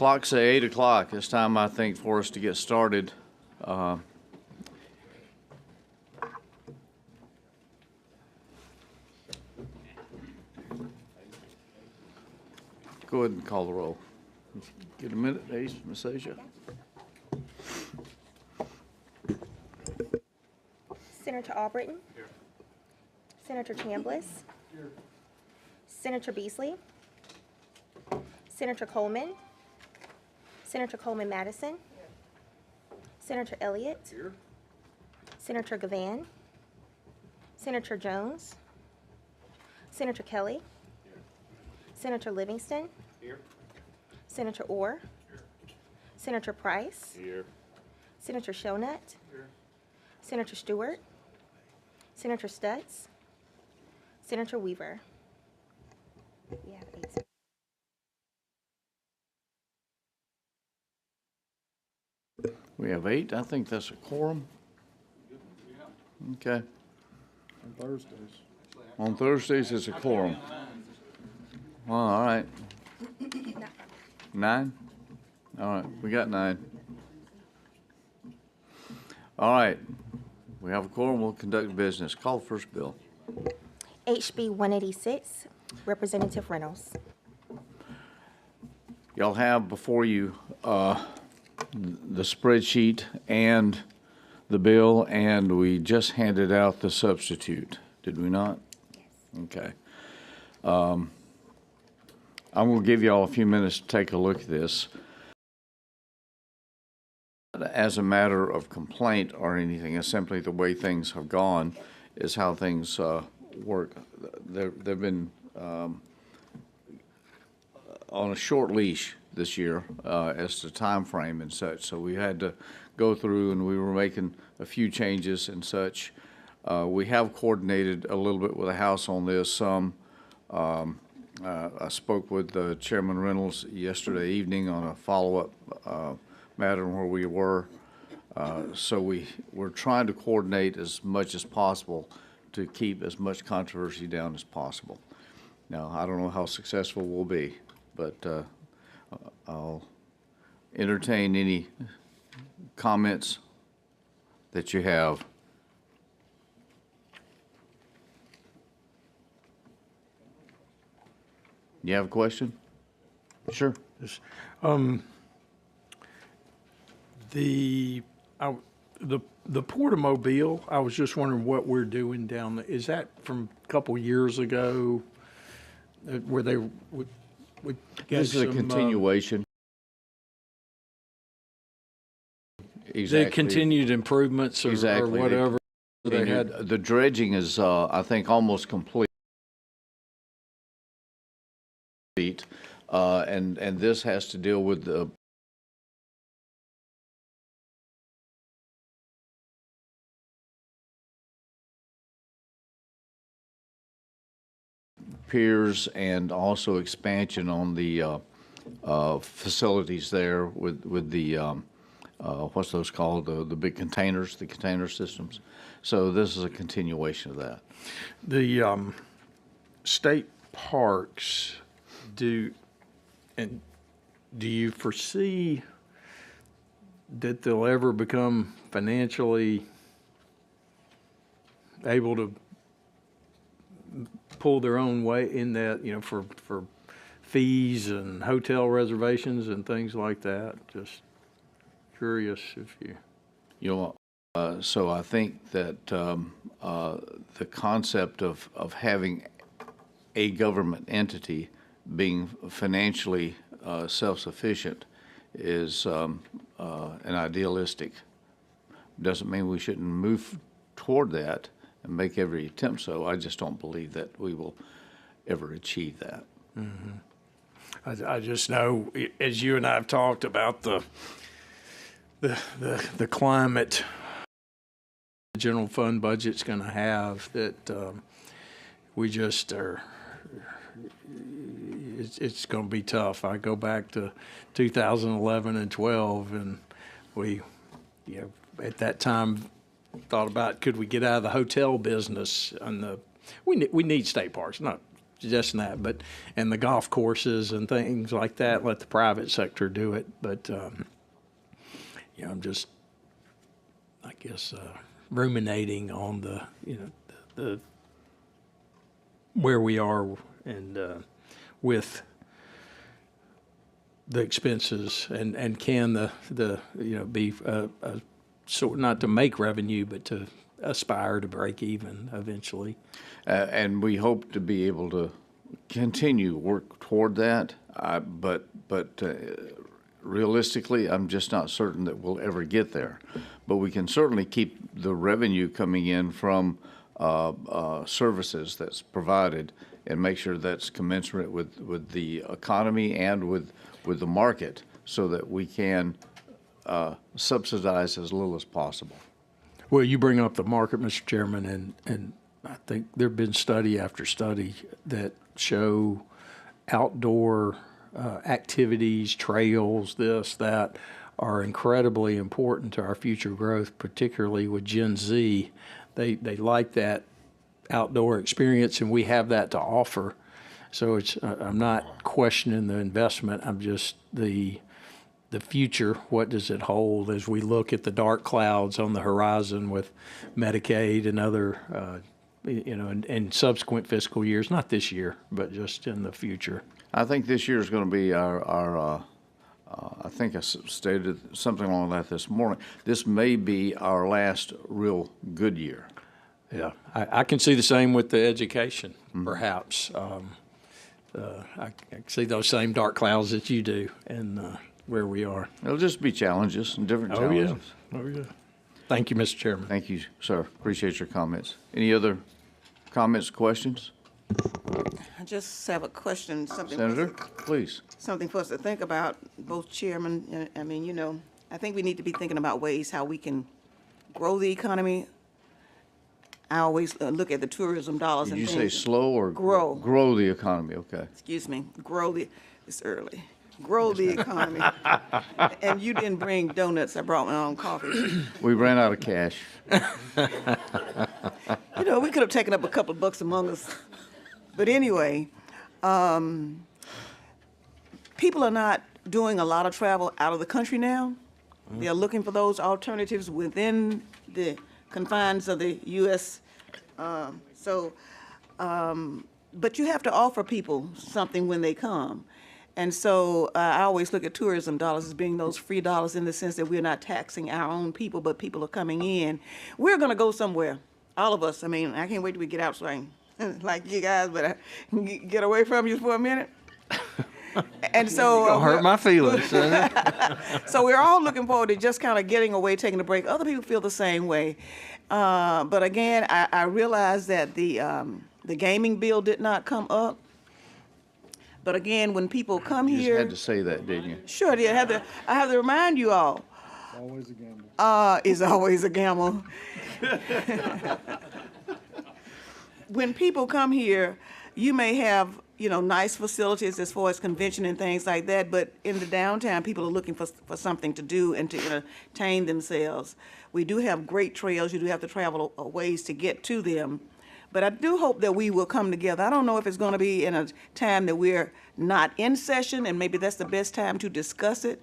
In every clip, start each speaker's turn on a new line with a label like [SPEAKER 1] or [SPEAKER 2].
[SPEAKER 1] Clock's at 8 o'clock. It's time, I think, for us to get started. Go ahead and call the roll. Get a minute, Ace, Ms. Asia.
[SPEAKER 2] Senator Albritton. Here. Senator Chambliss. Here. Senator Beasley. Senator Coleman. Senator Coleman-Madison. Senator Elliott. Here. Senator Gavan. Senator Jones. Senator Kelly. Here. Senator Livingston. Here. Senator Orr. Here. Senator Price. Here. Senator Shonut. Here. Senator Stewart. Senator Stutz. Senator Weaver. We have 8.
[SPEAKER 1] We have 8. I think that's a quorum. Okay.
[SPEAKER 3] On Thursdays.
[SPEAKER 1] On Thursdays, it's a quorum. Well, all right. 9? All right, we got 9. All right. We have a quorum. We'll conduct business. Call the first bill.
[SPEAKER 2] HB 186, Representative Reynolds.
[SPEAKER 1] Y'all have before you the spreadsheet and the bill, and we just handed out the substitute, did we not? Yes. Okay. I'm going to give y'all a few minutes to take a look at this. As a matter of complaint or anything, it's simply the way things have gone is how things work. They've been on a short leash this year as to time frame and such. So we had to go through, and we were making a few changes and such. We have coordinated a little bit with the House on this. I spoke with Chairman Reynolds yesterday evening on a follow-up matter where we were. So we're trying to coordinate as much as possible to keep as much controversy down as possible. Now, I don't know how successful we'll be, but I'll entertain any comments that you have. You have a question? Sure.
[SPEAKER 3] Yes. The Port of Mobile, I was just wondering what we're doing down there. Is that from a couple years ago where they would
[SPEAKER 1] This is a continuation. Exactly.
[SPEAKER 3] The continued improvements or,
[SPEAKER 1] exactly.
[SPEAKER 3] or whatever they had.
[SPEAKER 1] The dredging is, I think, almost complete. And this has to deal with the piers and also expansion on the facilities there with the what's those called, the big containers, the container systems. So this is a continuation of that.
[SPEAKER 3] The state parks, do you foresee that they'll ever become financially able to pull their own way in that, you know, for fees and hotel reservations and things like that? Just curious if you...
[SPEAKER 1] You know, so I think that the concept of having a government entity being financially self-sufficient is an idealistic. Doesn't mean we shouldn't move toward that and make every attempt so. I just don't believe that we will ever achieve that.
[SPEAKER 3] Mm-hmm. I just know, as you and I have talked about the climate the general fund budget's going to have, that we just are, it's going to be tough. I go back to 2011 and 12, and we, you know, at that time thought about, could we get out of the hotel business? And we need state parks, not suggesting that, but, and the golf courses and things like that, let the private sector do it. But, you know, I'm just, I guess, ruminating on the, you know, the where we are and with the expenses and can the you know, be sort, not to make revenue, but to aspire to break even eventually.
[SPEAKER 1] And we hope to be able to continue work toward that, but realistically, I'm just not certain that we'll ever get there. But we can certainly keep the revenue coming in from services that's provided and make sure that's commensurate with the economy and with the market, so that we can subsidize as little as possible.
[SPEAKER 3] Well, you bring up the market, Mr. Chairman, and I think there have been study after study that show outdoor activities, trails, this, that, are incredibly important to our future growth, particularly with Gen Z. They like that outdoor experience, and we have that to offer. So it's, I'm not questioning the investment. I'm just the future. What does it hold as we look at the dark clouds on the horizon with Medicaid and other, you know, and subsequent fiscal years, not this year, but just in the future.
[SPEAKER 1] I think this year is going to be our I think I stated something along that this morning. This may be our last real good year.
[SPEAKER 3] Yeah, I can see the same with the education, perhaps. I see those same dark clouds that you do, and where we are.
[SPEAKER 1] It'll just be challenges and different challenges.
[SPEAKER 3] Oh, yeah. Thank you, Mr. Chairman.
[SPEAKER 1] Thank you, sir. Appreciate your comments. Any other comments, questions?
[SPEAKER 4] I just have a question, something.
[SPEAKER 1] Senator, please.
[SPEAKER 4] Something for us to think about, both chairmen. I mean, you know, I think we need to be thinking about ways how we can grow the economy. I always look at the tourism dollars
[SPEAKER 1] Did
[SPEAKER 4] and
[SPEAKER 1] you
[SPEAKER 4] things.
[SPEAKER 1] say slow or
[SPEAKER 4] Grow.
[SPEAKER 1] Grow the economy, okay.
[SPEAKER 4] Excuse me, it's early. Grow the economy. And you didn't bring donuts, I brought my own coffee.
[SPEAKER 1] We ran out of cash.
[SPEAKER 4] You know, we could have taken up a couple of bucks among us. But anyway, people are not doing a lot of travel out of the country now. They're looking for those alternatives within the confines of the U.S. But you have to offer people something when they come. And so I always look at tourism dollars as being those free dollars in the sense that we're not taxing our own people, but people are coming in. We're going to go somewhere, all of us. I mean, I can't wait till we get out so I can, like you guys, but I can get away from you for a minute. And so
[SPEAKER 3] Don't hurt my feelings.
[SPEAKER 4] so we're all looking forward to just kind of getting away, taking a break. Other people feel the same way. But again, I realize that the gaming bill did not come up. But again, when people come
[SPEAKER 1] You just
[SPEAKER 4] here,
[SPEAKER 1] had to say that, didn't you?
[SPEAKER 4] sure, I have to remind you all.
[SPEAKER 5] Always a gamble.
[SPEAKER 4] It's always a gamble. When people come here, you may have, you know, nice facilities as far as convention and things like that, but in the downtown, people are looking for something to do and to entertain themselves. We do have great trails. You do have to travel a ways to get to them. But I do hope that we will come together. I don't know if it's going to be in a time that we're not in session, and maybe that's the best time to discuss it.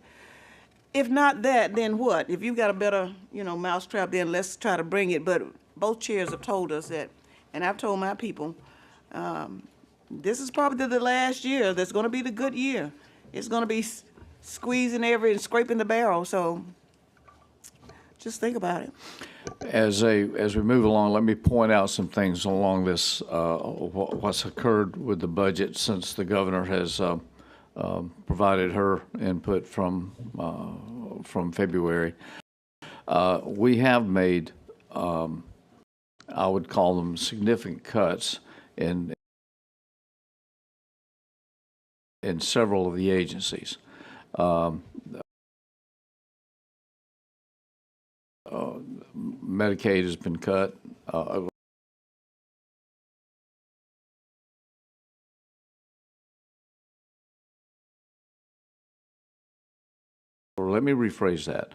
[SPEAKER 4] If not that, then what? If you've got a better, you know, mousetrap, then let's try to bring it. But both chairs have told us that, and I've told my people, this is probably the last year that's going to be the good year. It's going to be squeezing and scraping the barrel. So just think about it.
[SPEAKER 1] As we move along, let me point out some things along this, what's occurred with the budget since the governor has provided her input from February. We have made, I would call them significant cuts in several of the agencies. Medicaid has been cut. Or let me rephrase that.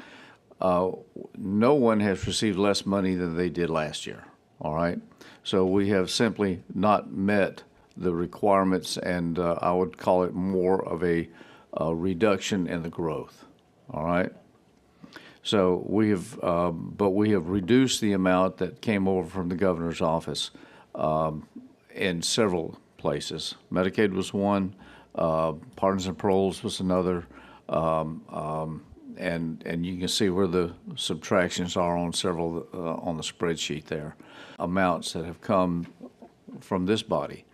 [SPEAKER 1] No one has received less money than they did last year, all right? So we have simply not met the requirements, and I would call it more of a reduction in the growth, all right? So we have, but we have reduced the amount that came over from the governor's office in several places. Medicaid was one, pardons and paroles was another, and you can see where the subtractions are on several on the spreadsheet there. Amounts that have come from this body,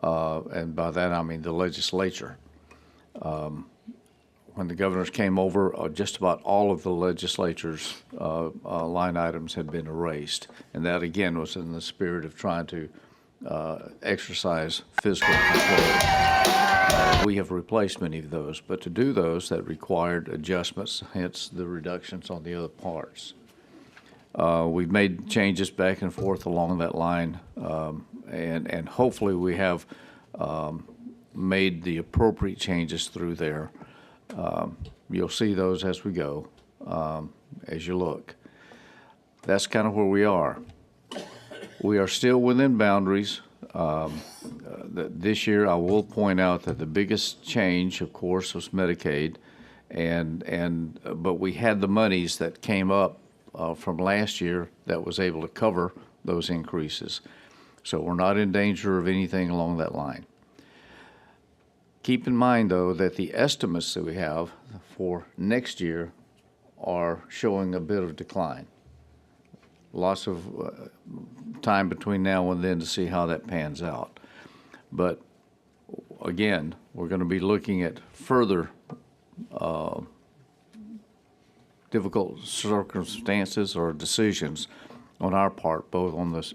[SPEAKER 1] and by that I mean the legislature. When the governors came over, just about all of the legislature's line items had been erased, and that again was in the spirit of trying to exercise fiscal control. We have replaced many of those, but to do those, that required adjustments, hence the reductions on the other parts. We've made changes back and forth along that line, and hopefully we have made the appropriate changes through there. You'll see those as we go, as you look. That's kind of where we are. We are still within boundaries. This year, I will point out that the biggest change, of course, was Medicaid, but we had the monies that came up from last year that was able to cover those increases. So we're not in danger of anything along that line. Keep in mind, though, that the estimates that we have for next year are showing a bit of decline. Lots of time between now and then to see how that pans out. But again, we're going to be looking at further difficult circumstances or decisions on our part, both on the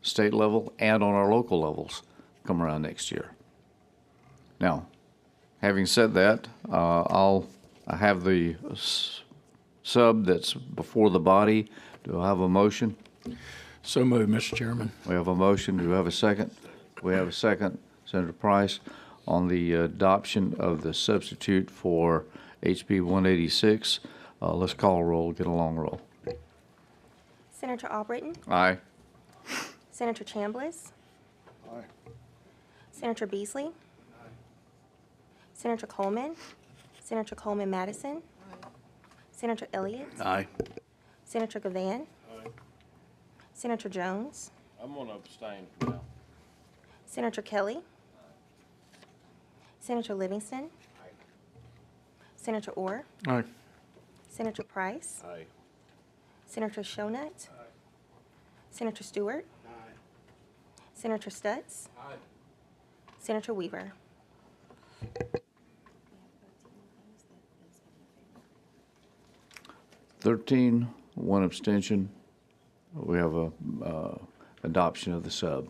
[SPEAKER 1] state level and on our local levels, come around next year. Now, having said that, I have the sub that's before the body. Do I have a motion?
[SPEAKER 3] So moved, Mr. Chairman.
[SPEAKER 1] We have a motion. Do we have a second? We have a second. Senator Price, on the adoption of the substitute for HB 186. Let's call a roll, get a long roll.
[SPEAKER 2] Senator Albritton?
[SPEAKER 1] Aye.
[SPEAKER 2] Senator Chambliss?
[SPEAKER 5] Aye.
[SPEAKER 2] Senator Beasley? Aye. Senator Coleman? Senator Coleman Madison? Aye. Senator Elliott?
[SPEAKER 1] Aye.
[SPEAKER 2] Senator Gavan?
[SPEAKER 5] Aye.
[SPEAKER 2] Senator Jones?
[SPEAKER 5] I'm going to abstain from now.
[SPEAKER 2] Senator Kelly? Senator Livingston? Senator Orr?
[SPEAKER 3] Aye.
[SPEAKER 2] Senator Price?
[SPEAKER 5] Aye.
[SPEAKER 2] Senator Shonut? Senator Stewart? Senator Stutz? Senator Weaver?
[SPEAKER 1] One abstention. We have a adoption of the sub.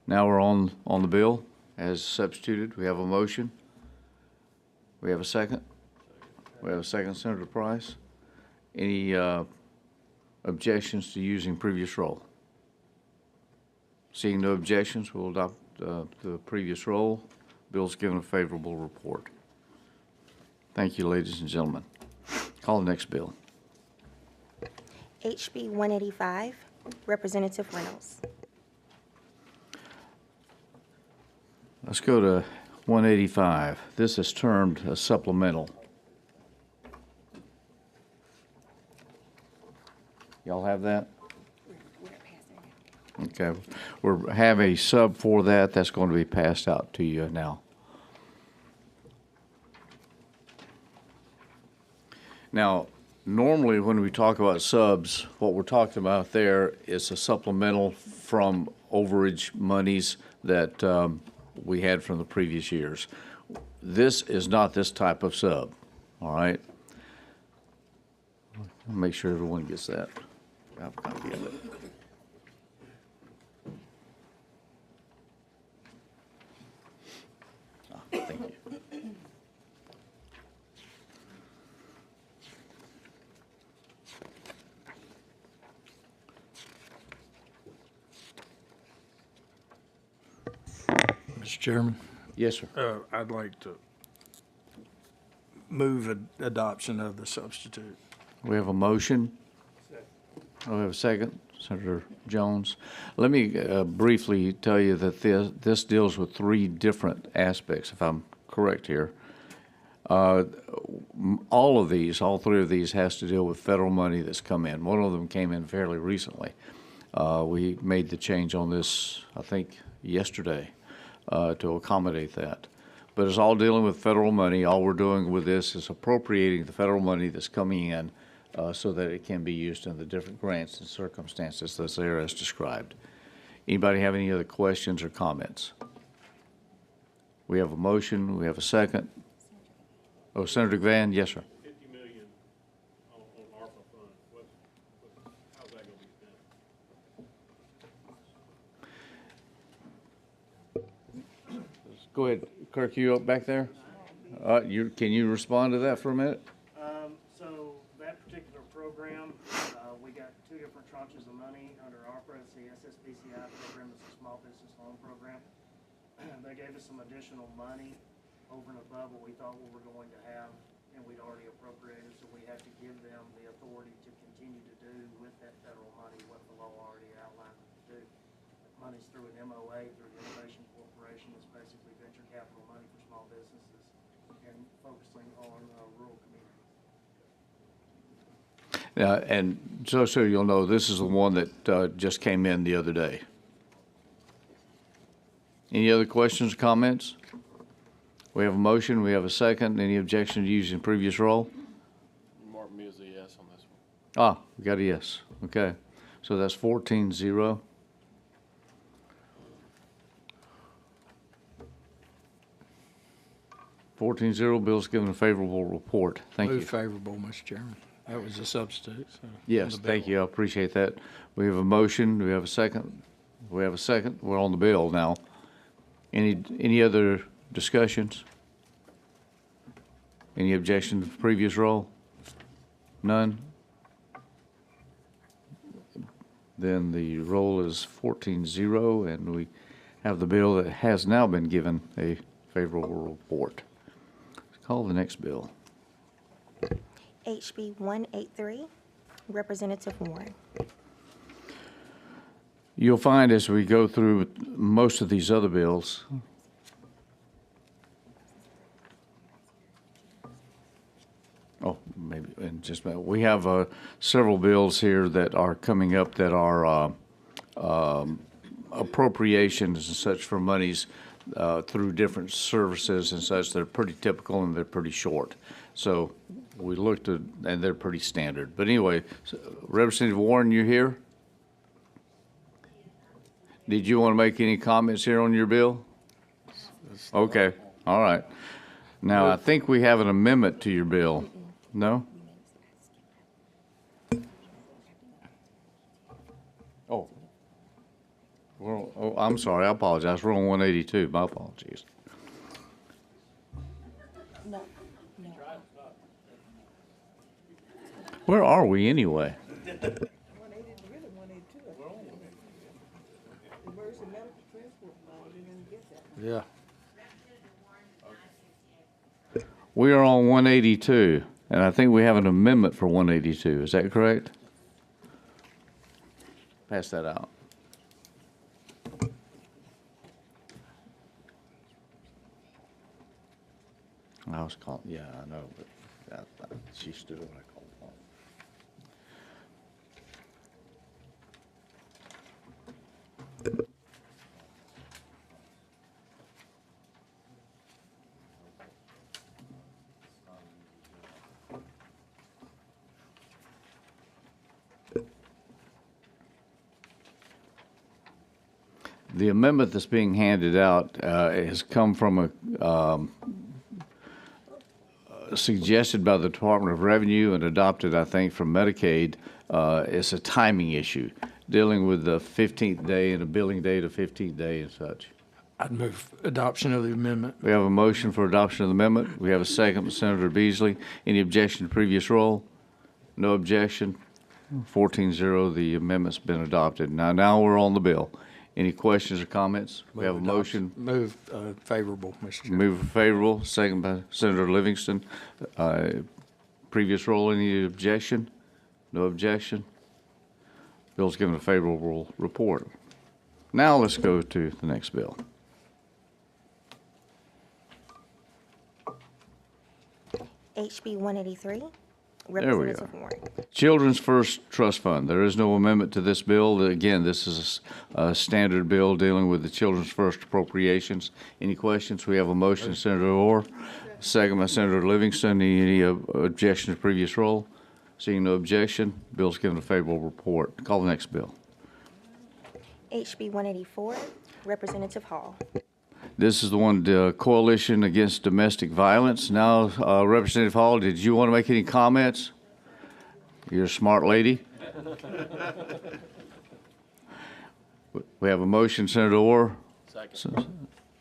[SPEAKER 1] Now we're on the bill as substituted. We have a motion. We have a second. We have a second, Senator Price. Any objections to using previous roll? Seeing no objections, we'll adopt the previous roll. Bill's given a favorable report. Thank you, ladies and gentlemen. Call the next bill.
[SPEAKER 2] HB 185, Representative Reynolds.
[SPEAKER 1] Let's go to 185. This is termed a supplemental. Y'all have that? Okay. We have a sub for that. That's going to be passed out to you now. Now, normally when we talk about subs, what we're talking about there is a supplemental from overage monies that we had from the previous years. This is not this type of sub, all right? I'll make sure everyone gets that. I have a copy of it. Thank you.
[SPEAKER 3] Mr. Chairman,
[SPEAKER 1] Yes, sir.
[SPEAKER 3] I'd like to move adoption of the substitute.
[SPEAKER 1] We have a motion. We have a second. Senator Jones. Let me briefly tell you that this deals with three different aspects, if I'm correct here. All three of these has to deal with federal money that's come in. One of them came in fairly recently. We made the change on this, I think, yesterday to accommodate that. But it's all dealing with federal money. All we're doing with this is appropriating the federal money that's coming in so that it can be used in the different grants and circumstances that's there as described. Anybody have any other questions or comments? We have a motion. We have a second. Oh, Senator Van, yes, sir.
[SPEAKER 6] 50 million on ARPA fund. How's that gonna be spent?
[SPEAKER 1] Go ahead, Kirk, you up back there? Can you respond to that for a minute?
[SPEAKER 7] So that particular program, we got two different tranches of money under ARPA. It's the SSBCI program, it's a small business loan program. They gave us some additional money over and above what we thought we were going to have, and we'd already appropriated, so we had to give them the authority to continue to do with that federal money what the law already outlined to do. Money's through an MOA, through the Innovation Corporation. It's basically venture capital money for small businesses and focusing on rural communities.
[SPEAKER 1] And so you'll know, this is the one that just came in the other day. Any other questions or comments? We have a motion, we have a second. Any objection to using previous roll?
[SPEAKER 5] Mark me as a yes on this one.
[SPEAKER 1] Ah, we got a yes. Okay. So that's 14-0. Bill's given a favorable report. Thank you.
[SPEAKER 3] Move favorable, Mr. Chairman. That was a substitute. So
[SPEAKER 1] Yes, thank you. I appreciate that. We have a motion. Do we have a second? We have a second. We're on the bill now. Any other discussions? Any objection to the previous roll? None? Then the roll is 14-0, and we have the bill that has now been given a favorable report. Let's call the next bill.
[SPEAKER 2] HB 183, Representative Warren.
[SPEAKER 1] You'll find as we go through most of these other bills, oh, maybe in just a minute, we have several bills here that are coming up that are appropriations and such for monies through different services and such. They're pretty typical and they're pretty short. So we looked at, and they're pretty standard. But anyway, Representative Warren, you here? Did you want to make any comments here on your bill? Okay, all right. Now, I think we have an amendment to your bill. No? Oh. Oh, I'm sorry, I apologize. We're on 182. My apologies. Where are we anyway?
[SPEAKER 4] 180, really 182. Emergency medical transport law, we didn't get that.
[SPEAKER 3] Yeah.
[SPEAKER 1] We are on 182, and I think we have an amendment for 182. Is that correct? Pass that out. I was calling, yeah, I know, but she stood when I called on. The amendment that's being handed out has come from suggested by the Department of Revenue and adopted, I think, from Medicaid. It's a timing issue, dealing with the 15th day and a billing date of 15th day and such.
[SPEAKER 3] I'd move adoption of the amendment.
[SPEAKER 1] We have a motion for adoption of the amendment. We have a second by Senator Beasley. Any objection to previous roll? No objection. 14-0, the amendment's been adopted. Now we're on the bill. Any questions or comments? We have a motion.
[SPEAKER 3] Move favorable, Mr. Chairman.
[SPEAKER 1] Move favorable, second by Senator Livingston. Previous roll, any objection? No objection. Bill's given a favorable report. Now let's go to the next bill.
[SPEAKER 2] HB 183,
[SPEAKER 1] There we
[SPEAKER 2] Representative
[SPEAKER 1] are.
[SPEAKER 2] Warren.
[SPEAKER 1] Children's First Trust Fund. There is no amendment to this bill. Again, this is a standard bill dealing with the Children's First Appropriations. Any questions? We have a motion, Senator Orr, second by Senator Livingston. Any objection to previous roll? Seeing no objection, bill's given a favorable report. Call the next bill.
[SPEAKER 2] HB 184, Representative Hall.
[SPEAKER 1] This is the one, the Coalition Against Domestic Violence. Now, Representative Hall, did you want to make any comments? You're a smart lady. We have a motion, Senator Orr.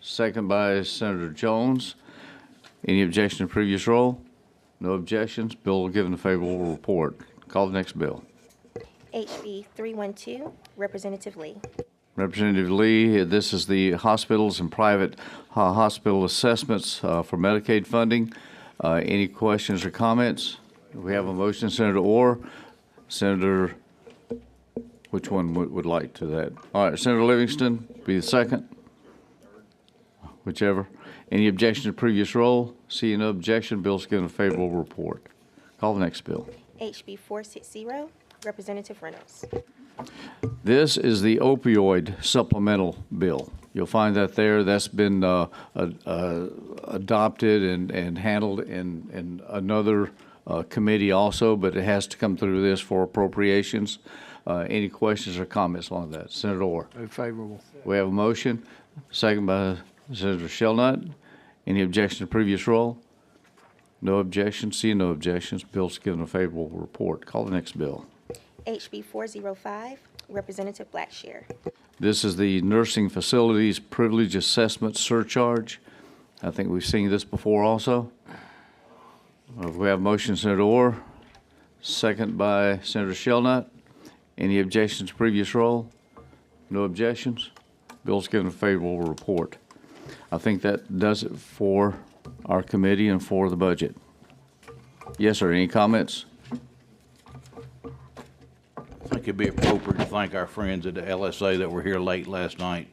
[SPEAKER 1] Second by Senator Jones. Any objection to previous roll? No objections. Bill given a favorable report. Call the next bill.
[SPEAKER 2] HB 312, Representative Lee.
[SPEAKER 1] Representative Lee, this is the hospitals and private hospital assessments for Medicaid funding. Any questions or comments? We have a motion, Senator Orr. Senator, which one would like to that? All right, Senator Livingston, be the second. Whichever. Any objection to previous roll? Seeing no objection, bill's given a favorable report. Call the next bill.
[SPEAKER 2] HB 460, Representative Reynolds.
[SPEAKER 1] This is the opioid supplemental bill. You'll find that there. That's been adopted and handled in another committee also, but it has to come through this for appropriations. Any questions or comments on that? Senator Orr.
[SPEAKER 3] Move favorable.
[SPEAKER 1] We have a motion, second by Senator Shellnut. Any objection to previous roll? No objection. Seeing no objections, bill's given a favorable report. Call the next bill.
[SPEAKER 2] HB 405, Representative Blackshear.
[SPEAKER 1] This is the Nursing Facilities Privilege Assessment Surcharge. I think we've seen this before also. We have motion, Senator Orr, second by Senator Shellnut. Any objections to previous roll? No objections. Bill's given a favorable report. I think that does it for our committee and for the budget. Yes, sir. Any comments?
[SPEAKER 8] I think it'd be appropriate to thank our friends at the LSA that were here late last night,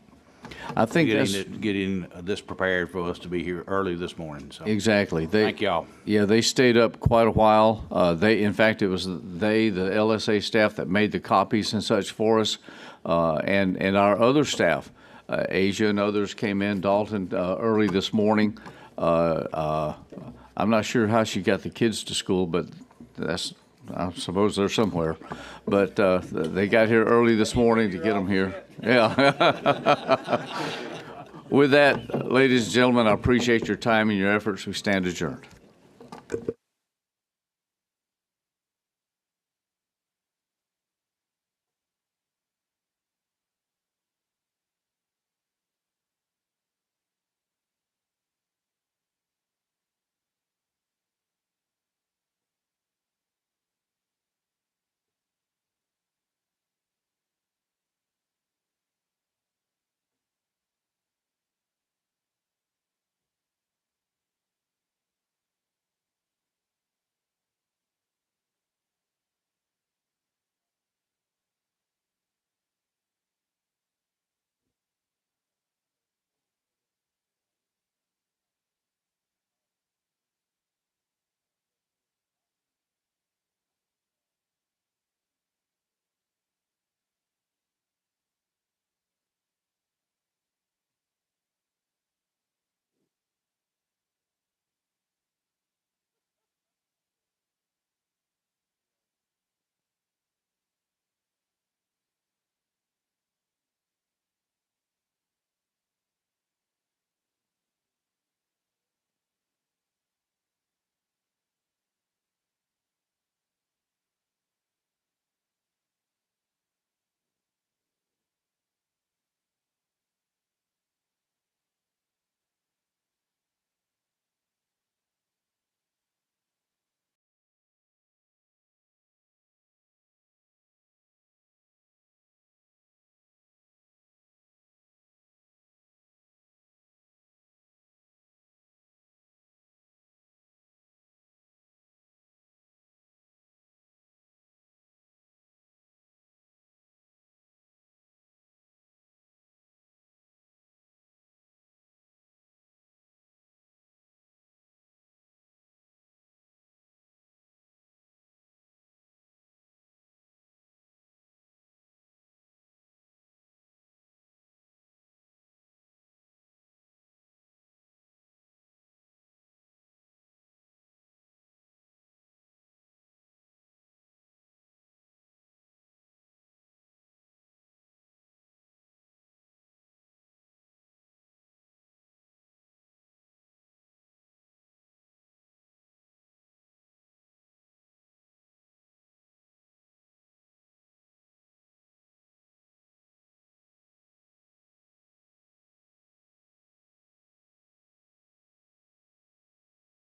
[SPEAKER 1] I think that's
[SPEAKER 8] getting this prepared for us to be here early this morning. So
[SPEAKER 1] exactly.
[SPEAKER 8] thank y'all.
[SPEAKER 1] Yeah, they stayed up quite a while. In fact, it was the LSA staff that made the copies and such for us, and our other staff, Asia and others came in. Dalton early this morning. I'm not sure how she got the kids to school, but I suppose they're somewhere. But they got here early this morning to get them here. Yeah. With that, ladies and gentlemen, I appreciate your time and your efforts. We stand adjourned.